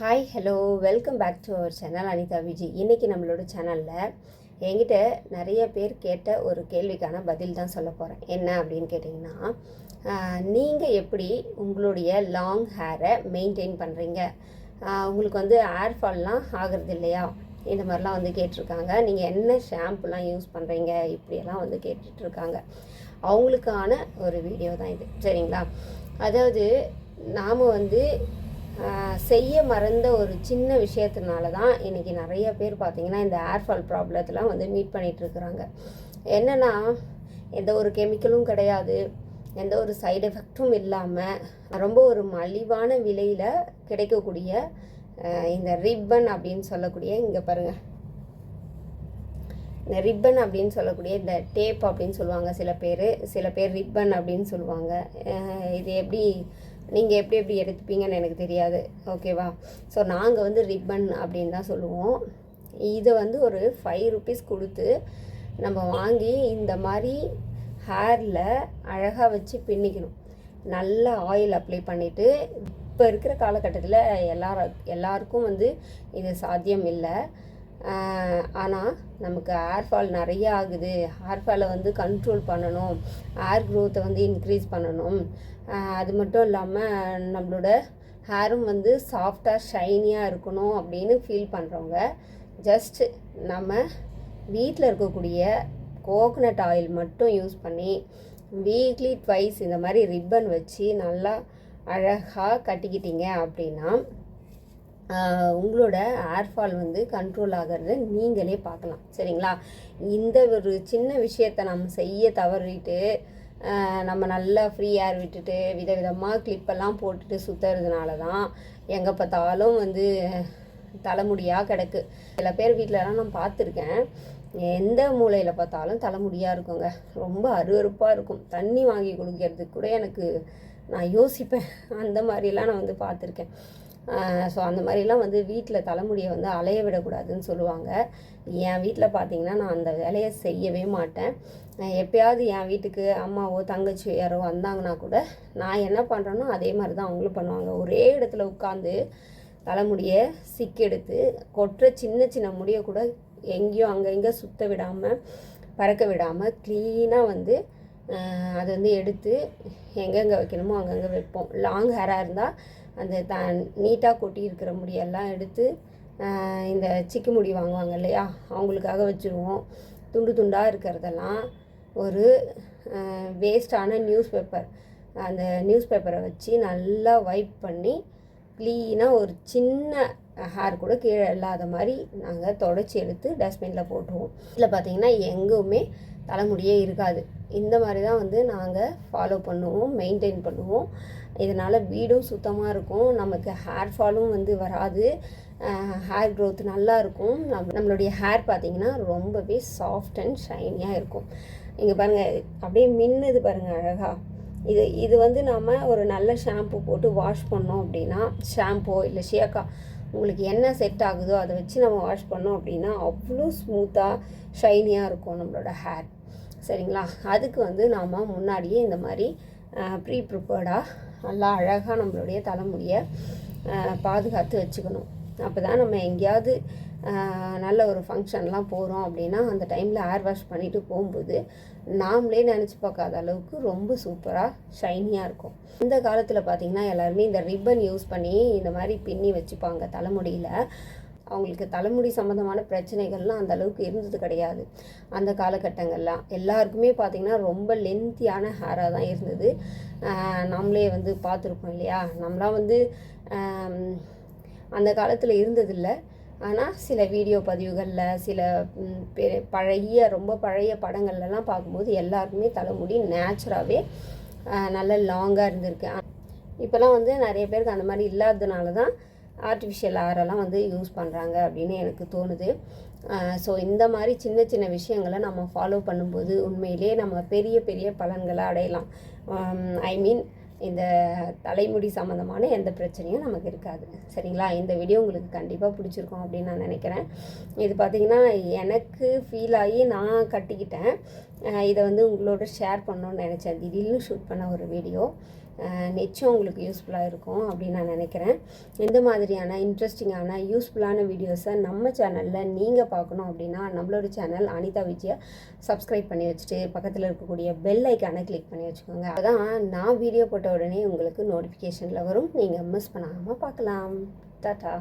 Hi hello welcome back to our channel Anitha Viji. இன்றைக்கி நம்மளோட சேனலில் என்கிட்ட நிறைய பேர் கேட்ட ஒரு கேள்விக்கான பதில் தான் சொல்ல போகிறேன். என்ன அப்படின்னு கேட்டிங்கன்னா, நீங்கள் எப்படி உங்களுடைய லாங் ஹேரை மெயின்டைன் பண்ணுறீங்க, உங்களுக்கு வந்து ஹேர் ஃபால்லாம் ஆகிறது இல்லையா, இந்த மாதிரிலாம் வந்து கேட்டிருக்காங்க. நீங்கள் என்ன ஷாம்புலாம் யூஸ் பண்ணுறீங்க, இப்படியெல்லாம் வந்து கேட்டுட்ருக்காங்க. அவங்களுக்கான ஒரு வீடியோ தான் இது, சரிங்களா? அதாவது நாம் வந்து செய்ய மறந்த ஒரு சின்ன விஷயத்தினால தான் இன்றைக்கி நிறைய பேர் பார்த்திங்கன்னா இந்த ஏர்ஃபால் ப்ராப்ளத்தெலாம் வந்து மீட் பண்ணிகிட்ருக்குறாங்க. என்னென்னா, எந்த ஒரு கெமிக்கலும் கிடையாது, எந்த ஒரு சைடு எஃபெக்டும் இல்லாமல் ரொம்ப ஒரு மலிவான விலையில் கிடைக்கக்கூடிய இந்த ரிப்பன் அப்படின்னு சொல்லக்கூடிய, இங்கே பாருங்கள், இந்த ரிப்பன் அப்படின்னு சொல்லக்கூடிய இந்த டேப் அப்படின்னு சொல்லுவாங்க சில பேர் ரிப்பன் அப்படின்னு சொல்லுவாங்க. இது எப்படி நீங்கள் எப்படி எடுத்துப்பீங்கன்னு எனக்கு தெரியாது, ஓகேவா? ஸோ நாங்கள் வந்து ரிப்பன் அப்படின்னு தான் சொல்லுவோம். இதை வந்து ஒரு 5 ருபீஸ் கொடுத்து நம்ம வாங்கி இந்த மாதிரி ஹேரில் அழகாக வச்சு பின்னிக்கணும். நல்ல ஆயில் அப்ளை பண்ணிவிட்டு, இப்போ இருக்கிற காலகட்டத்தில் எல்லாருக்கும் வந்து இது சாத்தியம் இல்லை. ஆனால் நமக்கு ஹேர் ஃபால் நிறைய ஆகுது, ஹேர் ஃபாலை வந்து கண்ட்ரோல் பண்ணணும், ஹேர் க்ரோத்தை வந்து இன்க்ரீஸ் பண்ணணும், அது மட்டும் இல்லாமல் நம்மளோட ஹேரும் வந்து சாஃப்டாக ஷைனியாக இருக்கணும் அப்படின்னு ஃபீல் பண்ணுறவங்க, ஜஸ்ட் நம்ம வீட்டில் இருக்கக்கூடிய கோகனட் ஆயில் மட்டும் யூஸ் பண்ணி வீக்லி ட்வைஸ் இந்த மாதிரி ரிப்பன் வச்சு நல்லா அழகாக கட்டிக்கிட்டீங்க அப்படின்னா உங்களோட ஹேர் ஃபால் வந்து கண்ட்ரோல் ஆகிறத நீங்களே பார்க்கலாம், சரிங்களா? இந்த ஒரு சின்ன விஷயத்தை நம்ம செய்ய தவறிட்டு நம்ம நல்லா ஃப்ரீ ஏர் விட்டுட்டு விதவிதமாக கிளிப்பெல்லாம் போட்டுட்டு சுற்றுறதுனால தான் எங்கே பார்த்தாலும் வந்து தலைமுடியாக கிடக்கு. சில பேர் வீட்டிலலாம் நான் பார்த்துருக்கேன், எந்த மூலையில் பார்த்தாலும் தலைமுடியாக இருக்குங்க. ரொம்ப அருவருப்பாக இருக்கும். தண்ணி வாங்கி குடிக்கிறதுக்கு கூட எனக்கு நான் யோசிப்பேன். அந்த மாதிரிலாம் நான் வந்து பார்த்துருக்கேன். ஸோ அந்த மாதிரிலாம் வந்து வீட்டில் தலைமுடியை வந்து அலைய விடக்கூடாதுன்னு சொல்லுவாங்க. என் வீட்டில் பார்த்திங்கன்னா நான் அந்த வேலையை செய்யவே மாட்டேன். எப்போயாவது என் வீட்டுக்கு அம்மாவோ தங்கச்சியோ யாரோ வந்தாங்கன்னா கூட நான் என்ன பண்ணுறேனோ அதே மாதிரி தான் அவங்களும் பண்ணுவாங்க. ஒரே இடத்துல உட்காந்து தலைமுடியை சிக்கெடுத்து கொட்டுற சின்ன சின்ன முடியை கூட எங்கேயும் அங்கே சுத்த விடாமல் பறக்க விடாமல் க்ளீனாக வந்து அதை வந்து எடுத்து எங்கெங்கே வைக்கணுமோ அங்கங்கே வைப்போம். லாங் ஹேராக இருந்தால் அந்த நீட்டாக கொட்டி இருக்கிற முடியெல்லாம் எடுத்து இந்த சிக்கு முடி வாங்குவாங்க இல்லையா, அவங்களுக்காக வச்சுருவோம். துண்டு துண்டாக இருக்கிறதெல்லாம் ஒரு வேஸ்டான அந்த நியூஸ் பேப்பரை வச்சு நல்லா வைப் பண்ணி க்ளீனாக ஒரு சின்ன ஹேர் கூட கீழே இல்லாத மாதிரி நாங்கள் தொடச்சி எடுத்து டஸ்ட்பினில் போட்டுருவோம். இதில் பார்த்திங்கன்னா எங்குமே தலைமுடியே இருக்காது. இந்த மாதிரி தான் வந்து நாங்கள் ஃபாலோ பண்ணுவோம், மெயின்டைன் பண்ணுவோம். இதனால் வீடும் சுத்தமாக இருக்கும், நமக்கு ஹேர் ஃபாலும் வந்து வராது, ஹேர் க்ரோத் நல்லா இருக்கும். நம்மளுடைய ஹேர் பார்த்திங்கன்னா ரொம்பவே சாஃப்ட் அண்ட் ஷைனியாக இருக்கும். இங்கே பாருங்கள், அப்படியே மின்னுது பாருங்கள் அழகாக. இது வந்து நாம் ஒரு நல்ல ஷாம்பு போட்டு வாஷ் பண்ணோம் அப்படின்னா, ஷாம்போ இல்லை ஷியாக்கா உங்களுக்கு என்ன செட் ஆகுதோ அதை வச்சு நம்ம வாஷ் பண்ணோம் அப்படின்னா அவ்வளோ ஸ்மூத்தாக ஷைனியாக இருக்கும் நம்மளோட ஹேர், சரிங்களா? அதுக்கு வந்து நாம் முன்னாடியே இந்த மாதிரி ப்ரிப்பேர்டாக நல்லா அழகாக நம்மளுடைய தலைமுடியை பாதுகாத்து வச்சுக்கணும். அப்போ தான் நம்ம எங்கேயாவது நல்ல ஒரு ஃபங்க்ஷன்லாம் போகிறோம் அப்படின்னா அந்த டைமில் ஹேர் வாஷ் பண்ணிவிட்டு போகும்போது நாமளே நினச்சி பார்க்காத அளவுக்கு ரொம்ப சூப்பராக ஷைனியாக இருக்கும். இந்த காலத்தில் பார்த்திங்கன்னா எல்லாருமே இந்த ரிப்பன் யூஸ் பண்ணி இந்த மாதிரி பின்னி வச்சுப்பாங்க தலைமுடியில். அவங்களுக்கு தலைமுடி சம்மந்தமான பிரச்சனைகள்லாம் அந்த அளவுக்கு இருந்தது கிடையாது அந்த காலகட்டங்கள்லாம். எல்லாருக்குமே பார்த்திங்கன்னா ரொம்ப லென்த்தியான ஹேராக தான் இருந்தது. நம்மளே வந்து பார்த்துருப்போம் இல்லையா, நம்மளாம் வந்து அந்த காலத்தில் இருந்ததில்லை. ஆனால் சில வீடியோ பதிவுகளில் சில ரொம்ப பழைய படங்கள்லாம் பார்க்கும்போது எல்லாருக்குமே தலைமுடி நேச்சுராகவே நல்ல லாங்காக இருந்திருக்கு. இப்போலாம் வந்து நிறைய பேருக்கு அந்த மாதிரி இல்லாததுனால தான் ஆர்டிஃபிஷியல் ஹேரெல்லாம் வந்து யூஸ் பண்ணுறாங்க அப்படின்னு எனக்கு தோணுது. ஸோ இந்த மாதிரி சின்ன சின்ன விஷயங்களை நம்ம ஃபாலோ பண்ணும்போது உண்மையிலே நம்ம பெரிய பெரிய பலன்களை அடையலாம். ஐ மீன் இந்த தலைமுடி சம்மந்தமான எந்த பிரச்சனையும் நமக்கு இருக்காது, சரிங்களா? இந்த வீடியோ உங்களுக்கு கண்டிப்பாக பிடிச்சிருக்கும் அப்படின்னு நான் நினைக்கிறேன். இது பார்த்திங்கன்னா எனக்கு ஃபீல் ஆகி நான் கட்டிக்கிட்டேன். இதை வந்து உங்களோட ஷேர் பண்ணணுன்னு நினச்சேன். திடீர்னு ஷூட் பண்ண ஒரு வீடியோ. நிச்சயம் உங்களுக்கு யூஸ்ஃபுல்லாக இருக்கும் அப்படின்னு நான் நினைக்கிறேன். இந்த மாதிரியான இன்ட்ரெஸ்டிங்கான யூஸ்ஃபுல்லான வீடியோஸை நம்ம சேனலில் நீங்கள் பார்க்கணும் அப்படின்னா நம்மளோட சேனல் அனிதா விஜயா சப்ஸ்கிரைப் பண்ணி வச்சுட்டு பக்கத்தில் இருக்கக்கூடிய பெல் ஐக்கானை கிளிக் பண்ணி வச்சுக்கோங்க. அதான் நான் வீடியோ போட்ட உடனே உங்களுக்கு நோட்டிஃபிகேஷனில் வரும், நீங்கள் மிஸ் பண்ணாமல் பார்க்கலாம். டாட்டா.